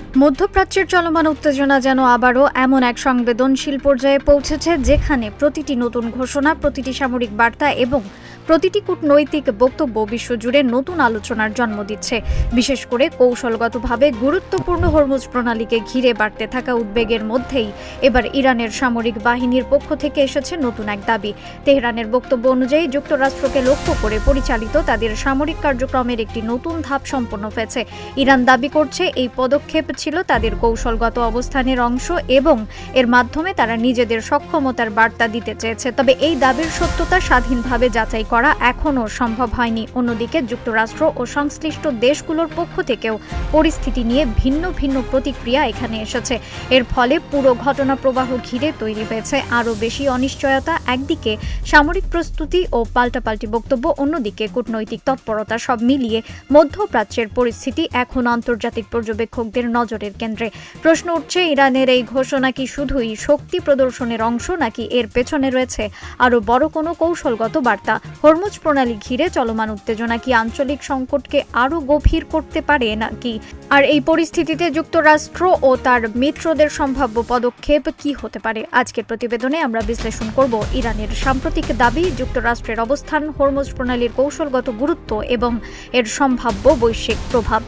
মধ্যপ্রাচ্যের চলমান উত্তেজনা যেন আবারও এমন এক সংবেদনশীল পর্যায়ে পৌঁছেছে যেখানে প্রতিটি নতুন ঘোষণা, প্রতিটি সামরিক বার্তা এবং প্রতিটি কূটনৈতিক বক্তব্য বিশ্বজুড়ে নতুন আলোচনার জন্ম দিচ্ছে। বিশেষ করে কৌশলগতভাবে গুরুত্বপূর্ণ হরমুজ প্রণালীকে ঘিরে বাড়তে থাকা উদ্বেগের মধ্যেই এবার ইরানের সামরিক বাহিনীর পক্ষ থেকে এসেছে নতুন এক দাবি। তেহরানের বক্তব্য অনুযায়ী যুক্তরাষ্ট্রকে লক্ষ্য করে পরিচালিত তাদের সামরিক কার্যক্রমের একটি নতুন ধাপ সম্পন্ন হয়েছে। ইরান দাবি করছে এই পদক্ষেপ ছিল তাদের কৌশলগত অবস্থানের অংশ এবং এর মাধ্যমে তারা নিজেদের সক্ষমতার বার্তা দিতে চেয়েছে। তবে এই দাবির সত্যতা স্বাধীনভাবে যাচাই করা এখনও সম্ভব হয়নি। অন্যদিকে যুক্তরাষ্ট্র ও সংশ্লিষ্ট দেশগুলোর পক্ষ থেকেও পরিস্থিতি নিয়ে ভিন্ন ভিন্ন প্রতিক্রিয়া এখানে এসেছে। এর ফলে পুরো ঘটনা প্রবাহ ঘিরে তৈরি হয়েছে আরও বেশি অনিশ্চয়তা। একদিকে সামরিক প্রস্তুতি ও পাল্টাপাল্টি বক্তব্য, অন্যদিকে কূটনৈতিক তৎপরতা, সব মিলিয়ে মধ্যপ্রাচ্যের পরিস্থিতি এখন আন্তর্জাতিক পর্যবেক্ষকদের নজরের কেন্দ্রে। প্রশ্ন উঠছে, ইরানের এই ঘোষণা কি শুধুই শক্তি প্রদর্শনের অংশ, নাকি এর পেছনে রয়েছে আরও বড় কোনো কৌশলগত বার্তা? হরমুজ প্রণালী ঘিরে চলমান উত্তেজনা কি আঞ্চলিক সংকটকে আরও গভীর করতে পারে নাকি? আর এই পরিস্থিতিতে যুক্তরাষ্ট্র ও তার মিত্রদের সম্ভাব্য পদক্ষেপ কি হতে পারে? আজকের প্রতিবেদনে আমরা বিশ্লেষণ করব ইরানের সাম্প্রতিক দাবি, যুক্তরাষ্ট্রের অবস্থান, হরমুজ প্রণালীর কৌশলগত গুরুত্ব এবং এর সম্ভাব্য বৈশ্বিক প্রভাব।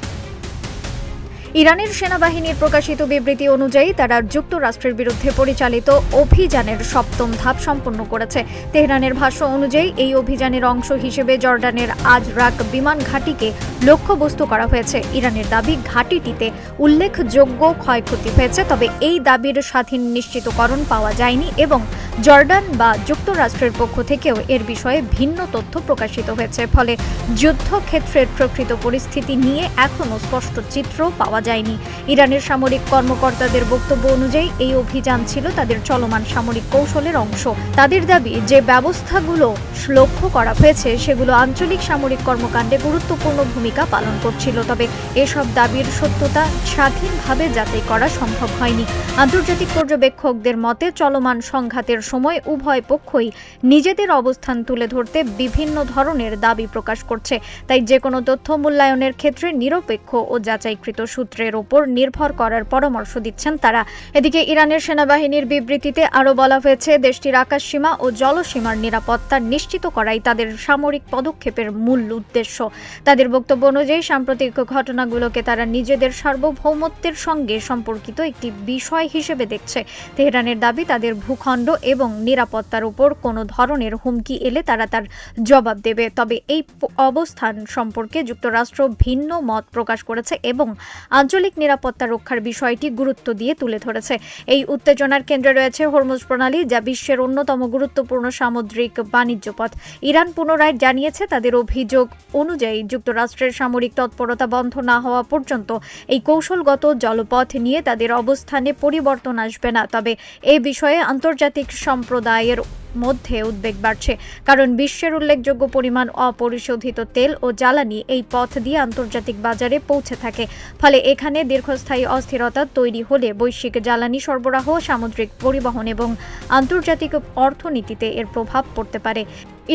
ইরানের সেনাবাহিনীর প্রকাশিত বিবৃতি অনুযায়ী তারা যুক্তরাষ্ট্রের বিরুদ্ধে পরিচালিত অভিযানের সপ্তম ধাপ সম্পন্ন করেছে। তেহরানের ভাষ্য অনুযায়ী এই অভিযানের অংশ হিসেবে জর্ডানের আজরাক বিমান ঘাঁটিকে লক্ষ্যবস্তু করা হয়েছে। ইরানের দাবি, ঘাঁটিটিতে উল্লেখযোগ্য ক্ষয়ক্ষতি হয়েছে, তবে এই দাবির স্বাধীন নিশ্চিতকরণ পাওয়া যায়নি এবং জর্ডান বা যুক্তরাষ্ট্রের পক্ষ থেকেও এর বিষয়ে ভিন্ন তথ্য প্রকাশিত হয়েছে। ফলে যুদ্ধক্ষেত্রের প্রকৃত পরিস্থিতি নিয়ে এখনও স্পষ্ট চিত্র পাওয়া যায়নি। ইরানের সামরিক কর্মকর্তাদের বক্তব্য অনুযায়ী এই অভিযান ছিল তাদের চলমান সামরিক কৌশলের অংশ। তাদের দাবি, যে ব্যবস্থাগুলো লক্ষ্য করা হয়েছে সেগুলো আঞ্চলিক সামরিক কর্মকাণ্ডে গুরুত্বপূর্ণ ভূমিকা পালন করছিল, তবে এসব দাবির সত্যতা স্বাধীনভাবে যাচাই করা সম্ভব হয়নি। আন্তর্জাতিক পর্যবেক্ষকদের মতে চলমান সংঘাতের সময় উভয় পক্ষই নিজেদের অবস্থান তুলে ধরতে বিভিন্ন ধরনের দাবি প্রকাশ করছে। তাই যে কোনো তথ্য মূল্যায়নের ক্ষেত্রে নিরপেক্ষ ও যাচাইকৃত সূত্রের ওপর নির্ভর করার পরামর্শ দিচ্ছেন তারা। এদিকে ইরানের সেনাবাহিনীর বিবৃতিতে আরও বলা হয়েছে, দেশটির আকাশসীমা ও জলসীমার নিরাপত্তা নিশ্চিত করাই তাদের সামরিক পদক্ষেপের মূল উদ্দেশ্য। তাদের বক্তব্য অনুযায়ী সাম্প্রতিক ঘটনাগুলোকে তারা নিজেদের সার্বভৌমত্বের সঙ্গে সম্পর্কিত একটি বিষয় হিসেবে দেখছে। তেহরানের দাবি, তাদের ভূখণ্ড এবং নিরাপত্তার উপর কোনো ধরনের হুমকি এলে তারা তার জবাব দেবে। তবে এই অবস্থান সম্পর্কে যুক্তরাষ্ট্র ভিন্ন মত প্রকাশ করেছে এবং আঞ্চলিক নিরাপত্তা রক্ষার বিষয়টি গুরুত্ব দিয়ে তুলে ধরেছে। এই উত্তেজনার কেন্দ্রে রয়েছে হরমুজ প্রণালী, যা বিশ্বের অন্যতম গুরুত্বপূর্ণ সামুদ্রিক বাণিজ্য পথ। ইরান পুনরায় জানিয়েছে, তাদের অভিযোগ অনুযায়ী যুক্তরাষ্ট্রের সামরিক তৎপরতা বন্ধ না হওয়া পর্যন্ত এই কৌশলগত জলপথ নিয়ে তাদের অবস্থানে পরিবর্তন আসবে না। তবে এ বিষয়ে আন্তর্জাতিক সম্প্রদায়ের মধ্যে উদ্বেগ বাড়ছে, কারণ বিশ্বের উল্লেখযোগ্য পরিমাণ অপরিশোধিত তেল ও জ্বালানি এই পথ দিয়ে আন্তর্জাতিক বাজারে পৌঁছে থাকে। ফলে এখানে দীর্ঘস্থায়ী অস্থিরতা তৈরি হলে বৈশ্বিক জ্বালানি সরবরাহ, সামুদ্রিক পরিবহন এবং আন্তর্জাতিক অর্থনীতিতে এর প্রভাব পড়তে পারে।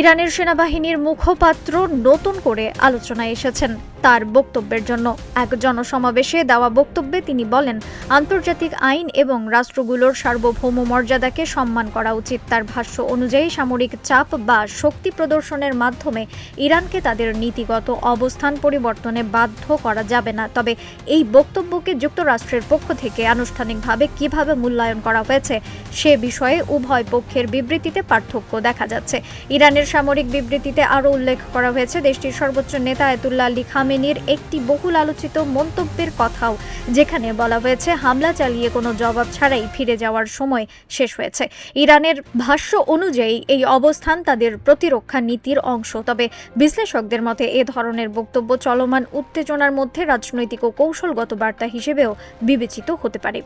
ইরানের সেনাবাহিনীর মুখপাত্র নতুন করে আলোচনায় এসেছেন তার বক্তব্যের জন্য। এক জনসমাবেশে দেওয়া বক্তব্যে তিনি বলেন, আন্তর্জাতিক আইন এবং রাষ্ট্রগুলোর সার্বভৌম মর্যাদাকে সম্মান করা উচিত। তার ভাষ্য অনুযায়ী সামরিক চাপ বা শক্তি প্রদর্শনের মাধ্যমে ইরানকে তাদের নীতিগত অবস্থান পরিবর্তনে বাধ্য করা যাবে না। তবে এই বক্তব্যকে যুক্তরাষ্ট্রের পক্ষ থেকে আনুষ্ঠানিকভাবে কিভাবে মূল্যায়ন করা হয়েছে সে বিষয়ে উভয় পক্ষের বিবৃতিতে পার্থক্য দেখা যাচ্ছে। ইরানের সামরিক বিবৃতিতে আরও উল্লেখ করা হয়েছে, দেশটির সর্বোচ্চ নেতা আয়াতুল্লাহ আলী খামেনির একটি বহুল আলোচিত মন্তব্যের কথাও, যেখানে বলা হয়েছে হামলা চালিয়ে কোনো জবাব ছাড়াই ফিরে যাওয়ার সময় শেষ হয়েছে। ইরানের ভাষ্য অনুযায়ী এই অবস্থান তাদের প্রতিরক্ষা নীতির অংশ। তবে বিশ্লেষকদের মতে এ ধরনের বক্তব্য চলমান উত্তেজনার মধ্যে রাজনৈতিক ও কৌশলগত বার্তা হিসেবেও বিবেচিত হতে পারে।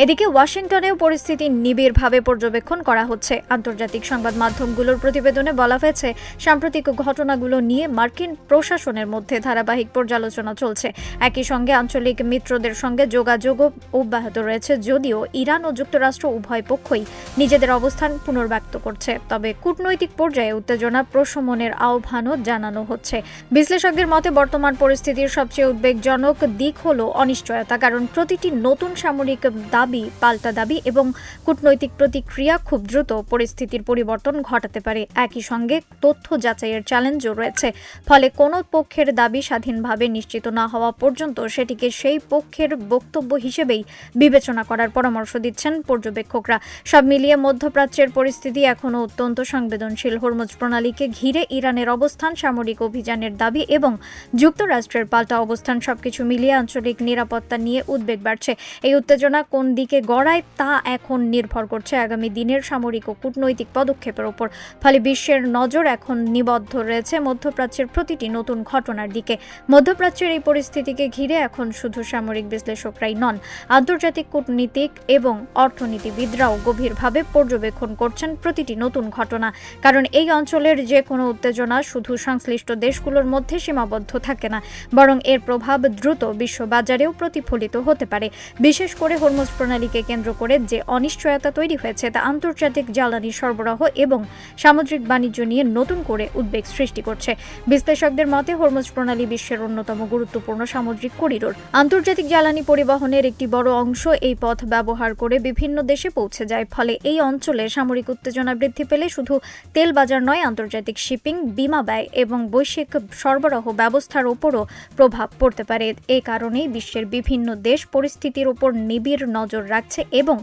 এদিকে ওয়াশিংটনেও পরিস্থিতি নিবিড়ভাবে পর্যবেক্ষণ করা হচ্ছে। আন্তর্জাতিক সংবাদ মাধ্যমগুলোর প্রতিবেদনে বলা বলা হয়েছে, সাম্প্রতিক ঘটনাগুলো নিয়ে মার্কিন প্রশাসনের মধ্যে ধারাবাহিক পর্যালোচনা চলছে। একই সঙ্গে আঞ্চলিক মিত্রদের সঙ্গে যোগাযোগও অব্যাহত রয়েছে, যদিও ইরান ও যুক্তরাষ্ট্র উভয় পক্ষই নিজেদের অবস্থান পুনর্ব্যক্ত করছে। তবে কূটনৈতিক পর্যায়ে উত্তেজনা প্রশমনের আহ্বানও জানানো হচ্ছে। বিশ্লেষকদের মতে বর্তমান পরিস্থিতির সবচেয়ে উদ্বেগজনক দিক হল অনিশ্চয়তা, কারণ প্রতিটি নতুন সামরিক দাবি, পাল্টা দাবি এবং কূটনৈতিক প্রতিক্রিয়া খুব দ্রুত পরিস্থিতির পরিবর্তন ঘটাতে পারে। একই সঙ্গে তথ্য যাচাইয়ের চ্যালেঞ্জও রয়েছে, ফলে কোনো পক্ষের দাবি স্বাধীনভাবে নিশ্চিত না হওয়া পর্যন্ত সেটিকে সেই পক্ষের বক্তব্য হিসেবেই বিবেচনা করার পরামর্শ দিচ্ছেন পর্যবেক্ষকরা। সব মিলিয়ে মধ্যপ্রাচ্যের পরিস্থিতি এখনও অত্যন্ত সংবেদনশীল। হরমুজ প্রণালীকে ঘিরে ইরানের অবস্থান, সামরিক অভিযানের দাবি এবং যুক্তরাষ্ট্রের পাল্টা অবস্থান সবকিছু মিলিয়ে আঞ্চলিক নিরাপত্তা নিয়ে উদ্বেগ বাড়ছে। এই উত্তেজনা কোন দিকে গড়ায় তা এখন নির্ভর করছে আগামী দিনের সামরিক ও কূটনৈতিক পদক্ষেপের উপর। ফলে বিশ্বের নজর এখন নিবদ্ধ রয়েছে মধ্যপ্রাচ্যের প্রতিটি নতুন ঘটনার দিকে। মধ্যপ্রাচ্যের এই পরিস্থিতিকে ঘিরে এখন শুধু সামরিক বিশ্লেষকরাই নন, আন্তর্জাতিক কূটনীতিক এবং অর্থনীতিবিদরাও গভীরভাবে পর্যবেক্ষণ করছেন প্রতিটি নতুন ঘটনা। কারণ এই অঞ্চলের যে কোনো উত্তেজনা শুধু সংশ্লিষ্ট দেশগুলোর মধ্যে সীমাবদ্ধ থাকে না, বরং এর প্রভাব দ্রুত বিশ্ববাজারেও প্রতিফলিত হতে পারে। বিশেষ করে হরমুজ প্রণালীকে কেন্দ্র করে যে অনিশ্চয়তা তৈরি হয়েছে তা আন্তর্জাতিক জ্বালানি সরবরাহ এবং সামুদ্রিক বাণিজ্য নিয়ে নতুন করে উদ্বেগ সৃষ্টি করছে। বিশ্লেষকদের মতে হরমুজ প্রণালী বিশ্বের অন্যতম গুরুত্বপূর্ণ সামুদ্রিক করিডোর। আন্তর্জাতিক জ্বালানি পরিবহনের একটি বড় অংশ এই পথ ব্যবহার করে বিভিন্ন দেশে পৌঁছে যায়। ফলে এই অঞ্চলে সামরিক উত্তেজনা বৃদ্ধি পেলে শুধু তেল বাজার নয়, আন্তর্জাতিক শিপিং, বিমা ব্যয় এবং বৈশ্বিক সরবরাহ ব্যবস্থার উপরও প্রভাব পড়তে পারে। এই কারণেই বিশ্বের বিভিন্ন দেশ পরিস্থিতির উপর নিবিড় নজর রাখছে এবং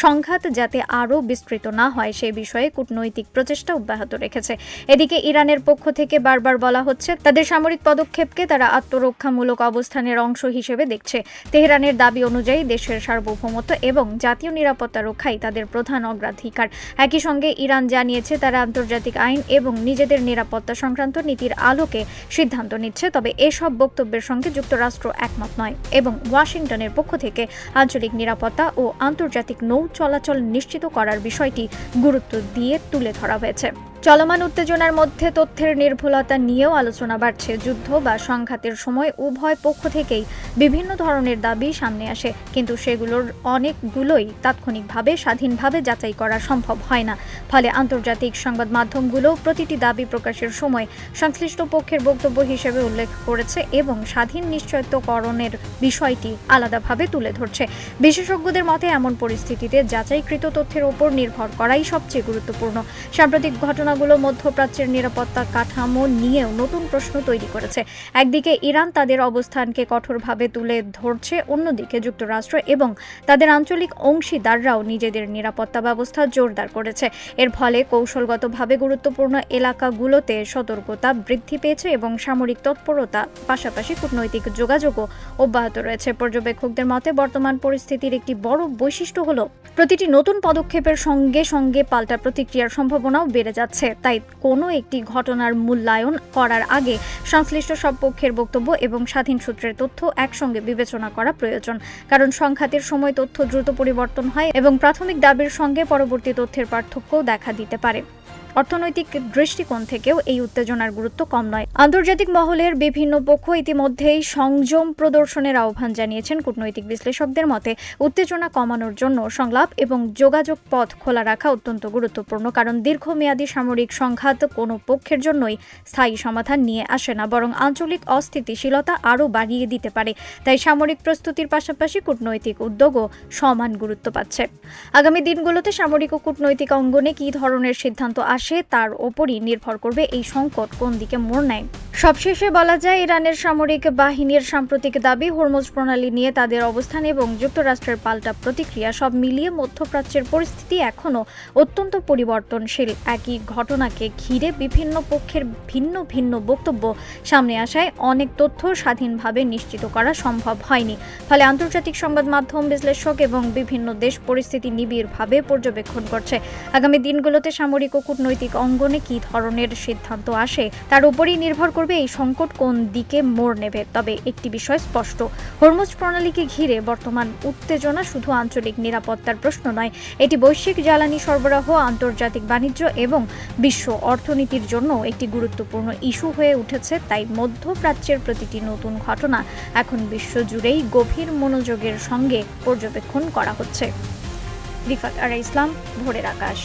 সংঘাত যাতে আরও বিস্তৃত না হয় সে বিষয়ে কূটনৈতিক প্রচেষ্টা অব্যাহত রেখেছে। এদিকে ইরানের পক্ষ থেকে বারবার বলা হচ্ছে তাদের সামরিক পদক্ষেপকে তারা আত্মরক্ষামূলক অবস্থানের অংশ হিসেবে দেখছে। তেহরানের দাবি অনুযায়ী দেশের সার্বভৌমত্ব এবং জাতীয় নিরাপত্তা রক্ষাই তাদের প্রধান অগ্রাধিকার। একই সঙ্গে ইরান জানিয়েছে তারা আন্তর্জাতিক আইন এবং নিজেদের নিরাপত্তা সংক্রান্ত নীতির আলোকে সিদ্ধান্ত নিচ্ছে। তবে এসব বক্তব্যের সঙ্গে যুক্তরাষ্ট্র একমত নয় এবং ওয়াশিংটনের পক্ষ থেকে আঞ্চলিক নিরাপত্তা ও আন্তর্জাতিক নৌ চলাচল নিশ্চিত করার বিষয়টি গুরুত্ব দিয়ে তুলে ধরা হয়েছে। চলমান উত্তেজনার মধ্যে তথ্যের নির্ভুলতা নিয়েও আলোচনা বাড়ছে। যুদ্ধ বা সংঘাতের সময় উভয় পক্ষ থেকেই বিভিন্ন ধরনের দাবি সামনে আসে, কিন্তু সেগুলোর অনেকগুলোই তাৎক্ষণিকভাবে স্বাধীনভাবে যাচাই করা সম্ভব হয় না। ফলে আন্তর্জাতিক সংবাদ মাধ্যমগুলো প্রতিটি দাবি প্রকাশের সময় সংশ্লিষ্ট পক্ষের বক্তব্য হিসেবে উল্লেখ করেছে এবং স্বাধীন নিশ্চয়তাকরণের বিষয়টি আলাদাভাবে তুলে ধরছে। বিশেষজ্ঞদের মতে এমন পরিস্থিতিতে যাচাইকৃত তথ্যের উপর নির্ভর করাই সবচেয়ে গুরুত্বপূর্ণ। সাম্প্রতিক ঘটনাগুলো মধ্যপ্রাচ্যের নিরাপত্তা কাঠামো নিয়েও নতুন প্রশ্ন তৈরি করেছে। একদিকে ইরান তাদের অবস্থানকে কঠোরভাবে তুলে ধরছে, অন্যদিকে যুক্তরাষ্ট্র এবং তাদের আঞ্চলিক অংশীদাররাও নিজেদের নিরাপত্তা ব্যবস্থা জোরদার করেছে। এর ফলে কৌশলগতভাবে গুরুত্বপূর্ণ এলাকাগুলোতে সতর্কতা বৃদ্ধি পেয়েছে এবং সামরিক তৎপরতা পাশাপাশি কূটনৈতিক যোগাযোগও অব্যাহত রয়েছে। পর্যবেক্ষকদের মতে বর্তমান পরিস্থিতির একটি বড় বৈশিষ্ট্য হল প্রতিটি নতুন পদক্ষেপের সঙ্গে সঙ্গে পাল্টা প্রতিক্রিয়ার সম্ভাবনাও বেড়ে যাচ্ছে। তাই কোনো একটি ঘটনার মূল্যায়ন করার আগে সংশ্লিষ্ট সব পক্ষের বক্তব্য এবং স্বাধীন সূত্রের তথ্য একসঙ্গে বিবেচনা করা প্রয়োজন। কারণ সংঘাতের সময় তথ্য দ্রুত পরিবর্তন হয় এবং প্রাথমিক দাবির সঙ্গে পরবর্তী তথ্যের পার্থক্যও দেখা দিতে পারে। অর্থনৈতিক দৃষ্টিকোণ থেকেও এই উত্তেজনার গুরুত্ব কম নয়। আন্তর্জাতিক মহলের বিভিন্ন পক্ষ ইতিমধ্যেই সংযম প্রদর্শনের আহ্বান জানিয়েছেন। কূটনৈতিক বিশ্লেষকদের মতে উত্তেজনা কমানোর জন্য সংলাপ এবং যোগাযোগ পথ খোলা রাখা অত্যন্ত গুরুত্বপূর্ণ, কারণ দীর্ঘমেয়াদী সামরিক সংঘাত কোনো পক্ষের জন্যই স্থায়ী সমাধান নিয়ে আসে না, বরং আঞ্চলিক অস্থিতিশীলতা আরও বাড়িয়ে দিতে পারে। তাই সামরিক প্রস্তুতির পাশাপাশি কূটনৈতিক উদ্যোগও সমান গুরুত্ব পাচ্ছে। আগামী দিনগুলোতে সামরিক ও কূটনৈতিক অঙ্গনে কী ধরনের সিদ্ধান্ত আসে তার ওপরই নির্ভর করবে এই সংকট কোন দিকে মোড় নেয়। সবশেষে বলা যায় ইরানের সামরিক বাহিনীর সাম্প্রতিক দাবি, হরমুজ প্রণালী নিয়ে তাদের অবস্থান এবং যুক্তরাষ্ট্রের পাল্টা প্রতিক্রিয়া সব মিলিয়ে মধ্যপ্রাচ্যের পরিস্থিতি এখনও অত্যন্ত পরিবর্তনশীল। একই ঘটনাকে ঘিরে বিভিন্ন পক্ষের ভিন্ন ভিন্ন বক্তব্য সামনে আসায় অনেক তথ্য স্বাধীনভাবে নিশ্চিত করা সম্ভব হয়নি। ফলে আন্তর্জাতিক সংবাদ মাধ্যম, বিশ্লেষক এবং বিভিন্ন দেশ পরিস্থিতি নিবিড়ভাবে পর্যবেক্ষণ করছে। আগামী দিনগুলোতে সামরিক ও কূটনৈতিক কূটনৈতিক অঙ্গনে কী ধরনের সিদ্ধান্ত আসে তার উপরই নির্ভর করবে এই সংকট কোন দিকে মোড় নেবে। তবে একটি বিষয় স্পষ্ট, হরমুজ প্রণালীকে ঘিরে বর্তমান উত্তেজনা শুধু আঞ্চলিক নিরাপত্তার প্রশ্ন নয়, এটি বৈশ্বিক জ্বালানি সরবরাহ, আন্তর্জাতিক বাণিজ্য এবং বিশ্ব অর্থনীতির জন্য একটি গুরুত্বপূর্ণ ইস্যু হয়ে উঠেছে। তাই মধ্যপ্রাচ্যের প্রতিটি নতুন ঘটনা এখন বিশ্বজুড়েই গভীর মনোযোগের সঙ্গে পর্যবেক্ষণ করা হচ্ছে। রিফাত আরা ইসলাম, ভোরের আকাশ।